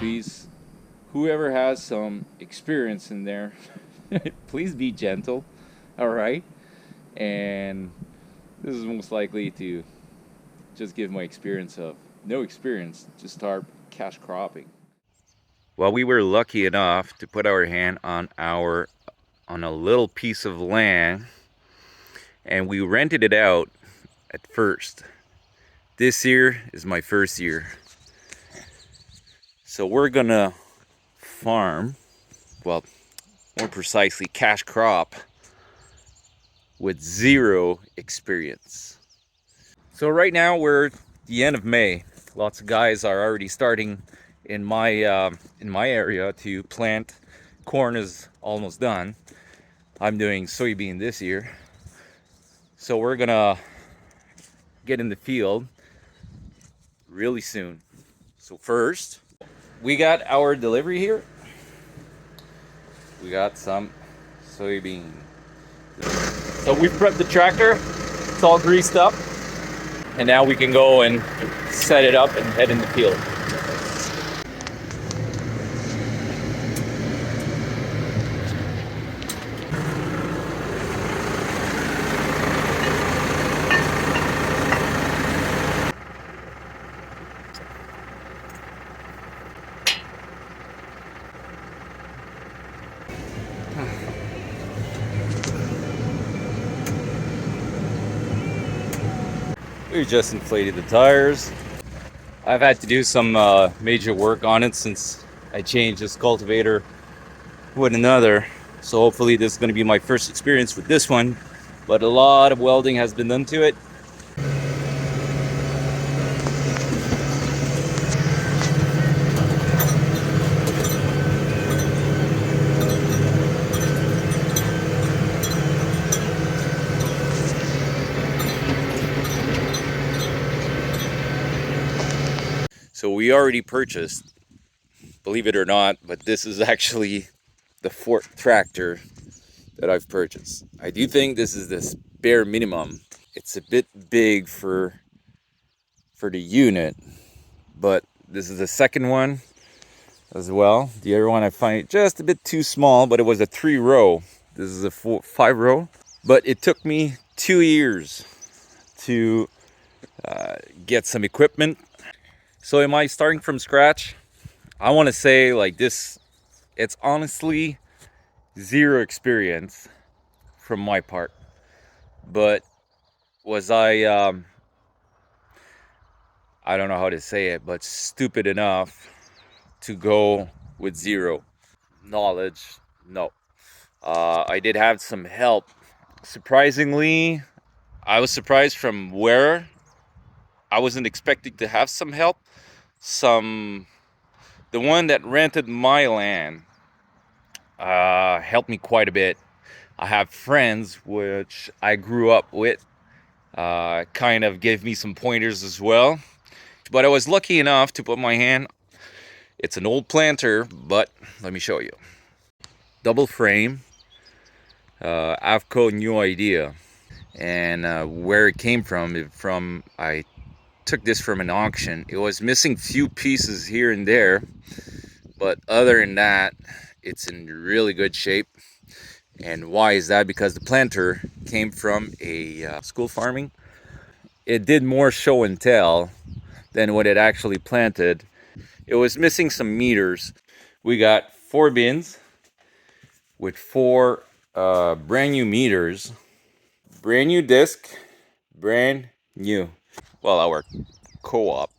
please, whoever has some experience in there, please be gentle, all right? And this is most likely to just give my experience of no experience, just start cash cropping. Well, we were lucky enough to put our hand on a little piece of land, and we rented it out at first. This year is my first year. So we're gonna farm, well, more precisely, cash crop with zero experience. So right now we're at the end of May. Lots of guys are already starting in my area to plant. Corn is almost done. I'm doing soybean this year. So we're gonna get in the field really soon. So first, we got our delivery here. We got some soybean. So we've prepped the tractor. It's all greased up. And now we can go and set it up and head in the field. We just inflated the tires. I've had to do some major work on it since I changed this cultivator with another. So hopefully this is going to be my first experience with this one. But a lot of welding has been done to it. So we already purchased, believe it or not, but this is actually the fourth tractor that I've purchased. I do think this is the bare minimum. It's a bit big for the unit, but this is the second one as well. The other one I find just a bit too small, but it was a 3-row. This is a 5-row, but it took me 2 years to get some equipment. So am I starting from scratch? I want to say like this, it's honestly zero experience from my part. But was I don't know how to say it, but stupid enough to go with zero knowledge? No. I did have some help. Surprisingly, I was surprised from where I wasn't expecting to have some help. The one that rented my land helped me quite a bit. I have friends which I grew up with, kind of gave me some pointers as well. But I was lucky enough to put my hand. It's an old planter, but let me show you. Double frame, Avco New Idea, and where it came from, I took this from an auction. It was missing few pieces here and there, but other than that, it's in really good shape. And why is that? Because the planter came from a school farming. It did more show and tell than what it actually planted. It was missing some meters. We got 4 bins with 4 brand new meters, brand new disc, brand new. Well, our co-op,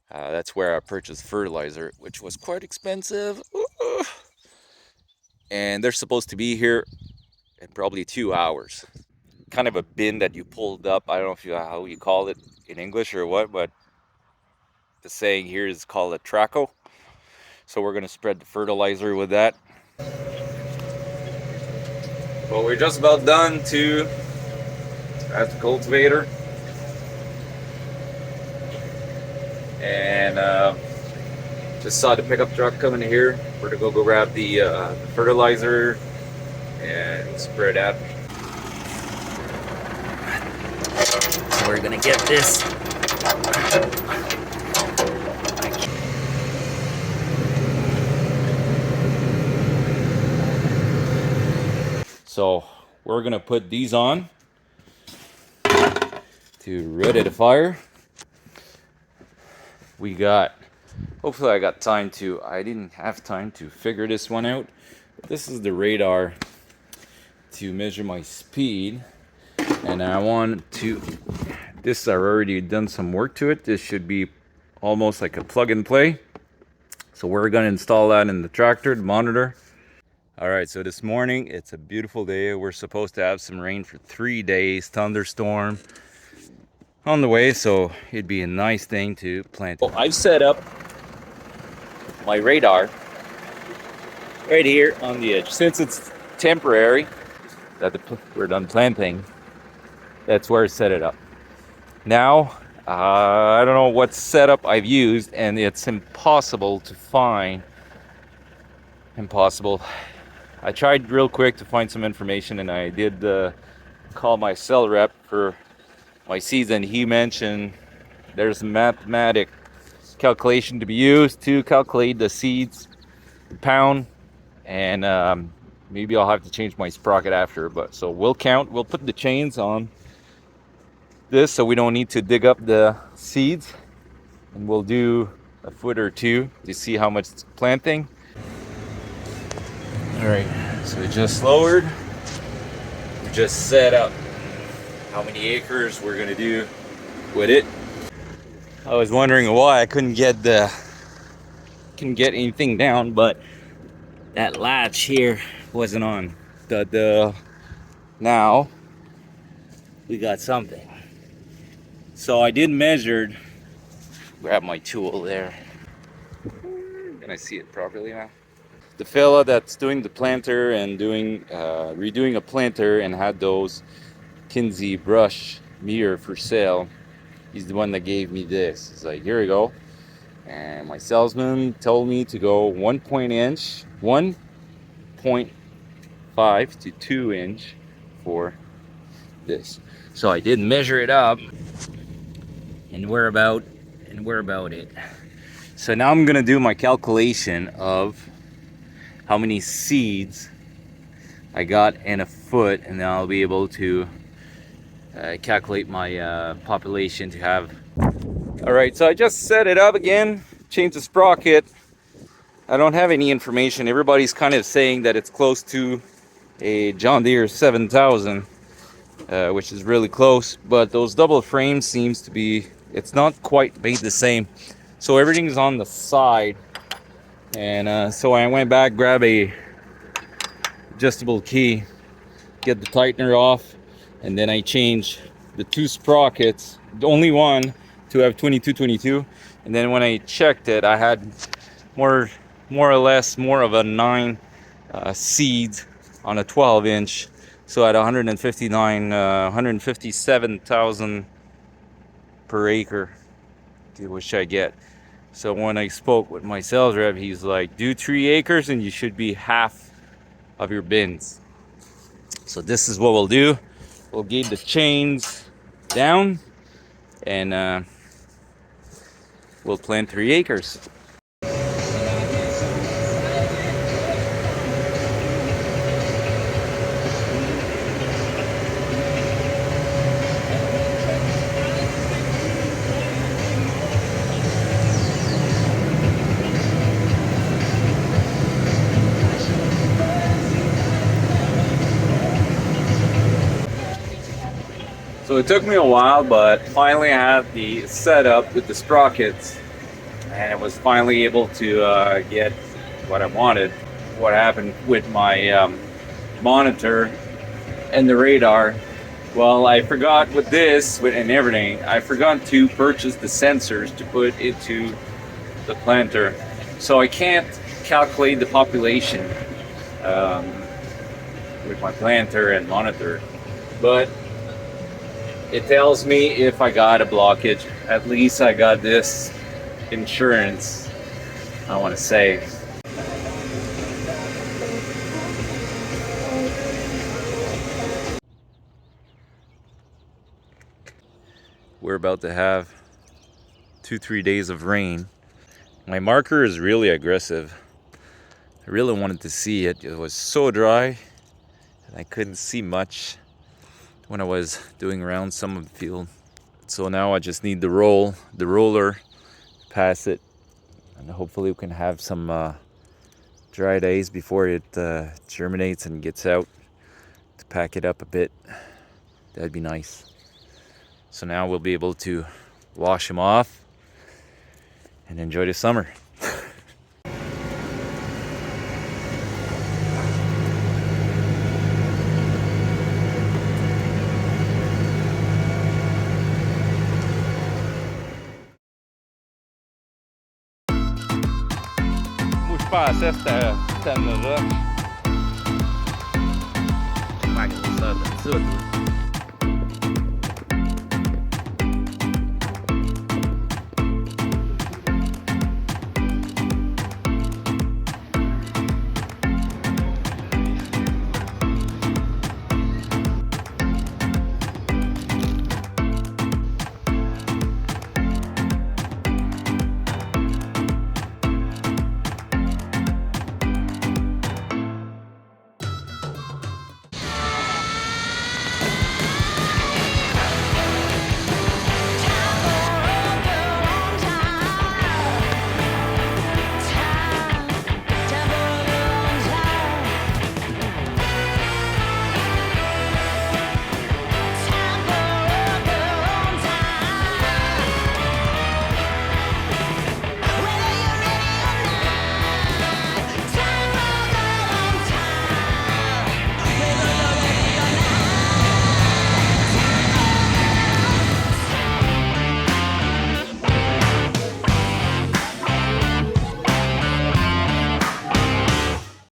that's where I purchased fertilizer, which was quite expensive. And they're supposed to be here in probably 2 hours. Kind of a bin that you pulled up. I don't know how you call it in English or what, but the saying here is called a traco. So we're gonna spread the fertilizer with that. Well, we're just about done to at the cultivator. And just saw the pickup truck coming here. We're gonna go grab the fertilizer and spread out. We're gonna get this. So we're gonna put these on to ready the fire. We got, hopefully I got time to, I didn't have time to figure this one out. This is the radar to measure my speed, and I want to, this I've already done some work to it. This should be almost like a plug and play. So we're gonna install that in the tractor, the monitor. All right, so this morning, it's a beautiful day. We're supposed to have some rain for 3 days, thunderstorm on the way, so it'd be a nice thing to plant. Well, I've set up my radar right here on the edge. Since it's temporary, that we're done planting, that's where I set it up. Now, I don't know what setup I've used, and it's impossible to find. Impossible. I tried real quick to find some information, and I did call my cell rep for my seeds, and he mentioned there's a mathematic calculation to be used to calculate the seeds pound, and maybe I'll have to change my sprocket after. But so we'll put the chains on this so we don't need to dig up the seeds, and we'll do a foot or two to see how much it's planting. All right, so we just lowered, we just set up how many acres we're gonna do with it. I was wondering why I couldn't get anything down, but that latch here wasn't on. Now we got something. So I did measure. Grab my tool there. Can I see it properly now? The fella that's doing the planter and redoing a planter and had those Kinsey brush mirror for sale, he's the one that gave me this. He's like, here we go. And my salesman told me to go 1.5 to 2 inch for this. So I did measure it up, and we're about it. So now I'm gonna do my calculation of how many seeds I got in a foot, and then I'll be able to calculate my population to have. All right, so I just set it up again, changed the sprocket. I don't have any information. Everybody's kind of saying that it's close to a John Deere 7000, which is really close, but those double frames seems to be, it's not quite made the same. So everything's on the side, and so I went back, grab a adjustable key, get the tightener off, and then I changed the two sprockets, the only one to have 2222, and then when I checked it, I had more or less more of a 9 seeds on a 12 inch, so at 157,000 per acre, which I get. So when I spoke with my sales rep, he's like, do 3 acres and you should be half of your bins. So this is what we'll do. We'll get the chains down, and we'll plant 3 acres. So it took me a while, but finally I have the setup with the sprockets, and I was finally able to get what I wanted. What happened with my monitor and the radar? Well, I forgot with this and everything, I forgot to purchase the sensors to put into the planter. So I can't calculate the population with my planter and monitor, but it tells me if I got a blockage. At least I got this insurance, I want to say. We're about to have 2-3 days of rain. My marker is really aggressive. I really wanted to see it. It was so dry. I couldn't see much when I was doing around some of the field. So now I just need the roller, pass it, and hopefully we can have some dry days before it germinates and gets out to pack it up a bit. That'd be nice. So now we'll be able to wash them off and enjoy the summer. Mors far sätta tänder. Magnus söt.